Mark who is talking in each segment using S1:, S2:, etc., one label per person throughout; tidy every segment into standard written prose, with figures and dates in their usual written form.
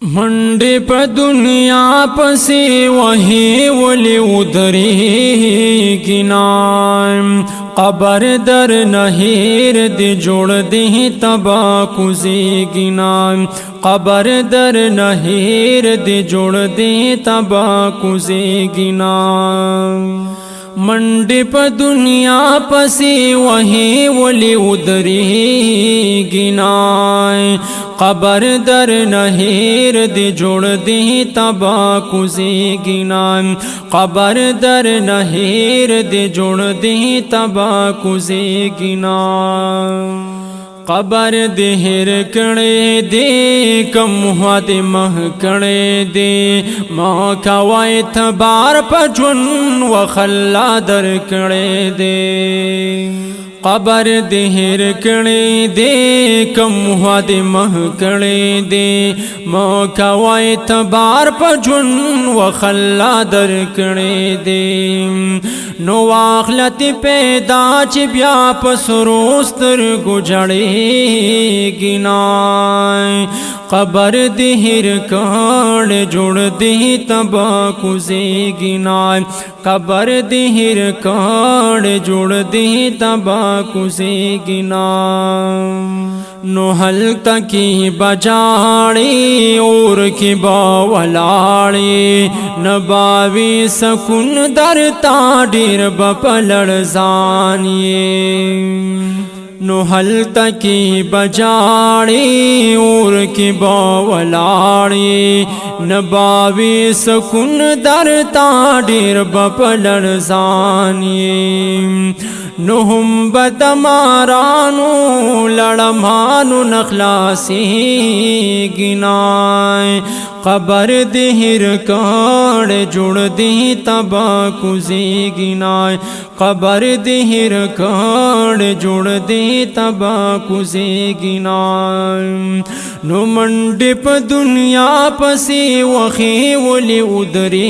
S1: मंडे पर दुनिया पसे वही वली उधरी नाम कबर दर नहीर दे जोड़ दे तबा कुजी नाम कबर दर नहीर दे जोड़ दे तबा कुजी नाम मंडे पर दुनिया पसे वही वली उधरी गिनाए कबर दर नहीर दे जोड़ दे तबा कुजी गिनाए कबर दर नहीर दे जोड़ दे तबा कुजी गिनाए कबर देहर कणे दे कम हुआ दे मह कणे दे माँ खवाए थबार पचुन व खल्ला दर कणे दे कबर देहर कणे दे कम हुआ दे मह कणे दे माँ खवाए थबार पचुन व खल्ला दर कणे दे नो आखलत पैदा चिब्या पसरोस्तर गुजड़े गिनाए कबर देहर काड़ जोड़ दे तबा कुजे गिनाए कबर देहर काड़ जोड़ दे तबा कुजे गिनाए नो हल तकी बजाड़े और की बावलाड़े नबावी सकुन दर ताडीर बपलड़ जानिए नो हल तकी बजाड़े और की बावलाड़े नबावी सकुन दर ताडीर बपलड़ जानिए नुहुम बदमारानु लड़मानु नखलासी गिनाए कबर देहर काड़ जुड़ दे तबा कुजी गिनाए कबर देहर काड़ जुड़ दे तबा कुजी गिनाए नु मंडिप दुनिया पसी वखी वली उधरी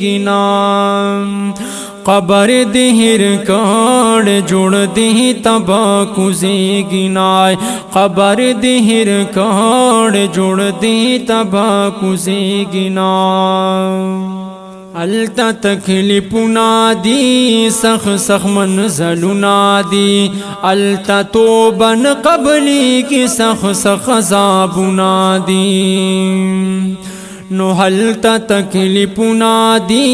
S1: गिनाए कबर देहर काड़ जोड़ दे तबा कुजे गिनाए कबर देहर काड़ जोड़ दे तबा कुजे गिनाए अलता तकलीपुना दी सख सख मंज़लुना दी अलता तोबन कबली की सख सख अज़ाबुना दी नो हलता तकलीपुना दी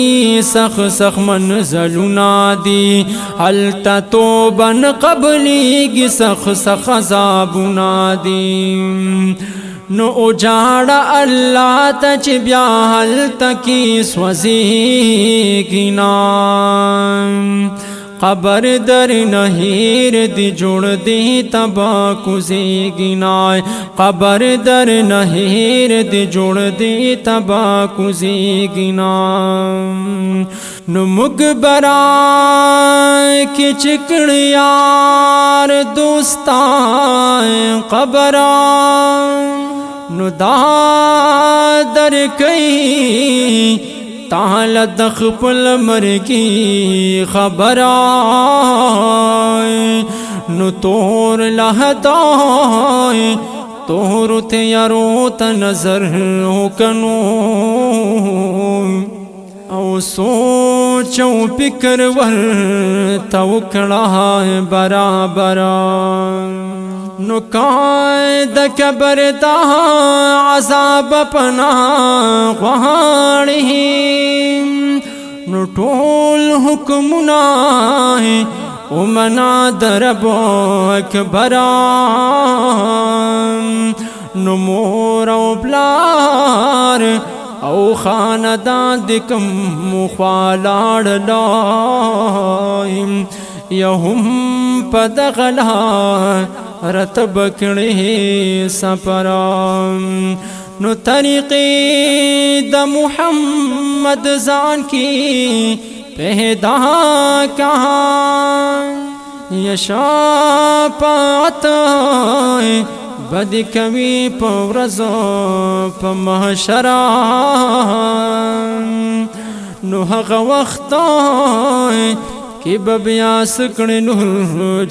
S1: सख सख मंज़लुना दी हलता तोबन कबली की सख सख अज़ाबुना दी नो उजाड़ा अल्लाह तच ब्या हलता की स्वजी गिनाए कबर दर नहीर दे जोड़ दे तबा कुजे गिनाए कबर दर नहीर दे जोड़ दे तबा कुजे गिनाए नुमुग बराए के चिकड़ यार दोस्ताए कबरा नुदादर कई ताल दखपल मर की खबर नु तोर लहताए तोर थे यारो त नजर हो कनो औ सोचो पिकर वर तव खड़ा है बराबरा नुकायद कबर ता अज़ाब पना वहाड़ी नुटोल हुक्मुना उमना दरबो अकबरा नुमोरो ब्लार औ खानदान दिकम मुखालाड़ लाइम यहुम पदगला रतब कणे सपरा नु तरीक़े द मुहम्मद जान की पैदा कहाँ यशापात बद कवि पवरज़ो पमहशरा नु हक़ वक्त कि बबिया सकणनु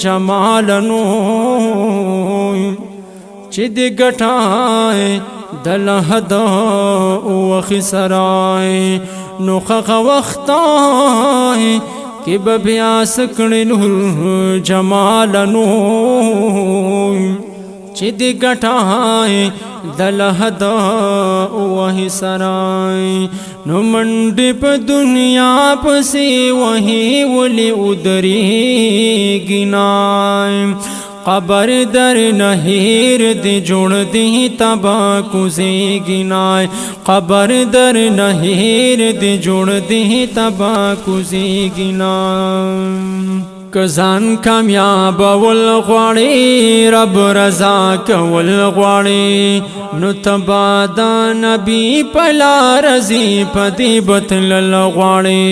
S1: जमालनु चिद गठाए دلهدا وخسرای نخخ وختای کی بیا سکړل جمالنو چې دی ګټای دلهدا وهي سرای نو منډې په دنیا پسې وهي ولي ودري گنای قبر در نهیر دی جوڑ دی تبا کوزی گنای قبر در نهیر دی جوڑ دی تبا کوزی گنای کزان کامیاب والغواړي رب رضا کول غواړي نو تبا دا نبی پلا رضی پدی بتل غواړي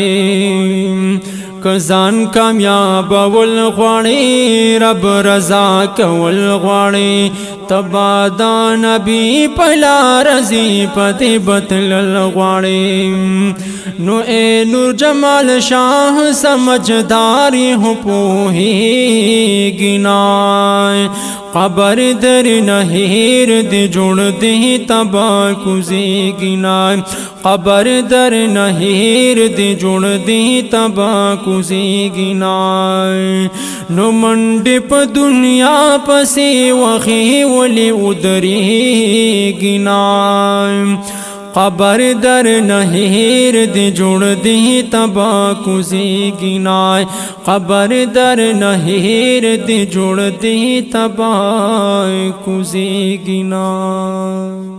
S1: کزان کامیاب والغواړي رب رضا کول غواړي تبا دا نبی پلا رضی پدی بتل غواړي نو اے نور جمال شاہ سمجھداری ہو پوہی گنائے قبر در نہیر دی جوڑ دی تبا کوزی گنائے قبر در نہیر دی جوڑ دی تبا کوزی گنائے نو منڈی پا دنیا پسی وخی ولی ادری گنائے قبر در نہیر دی جوڑ دی تبا کوزی گنائے قبر در نہیر دی جوڑ دی تبا کوزی گنائے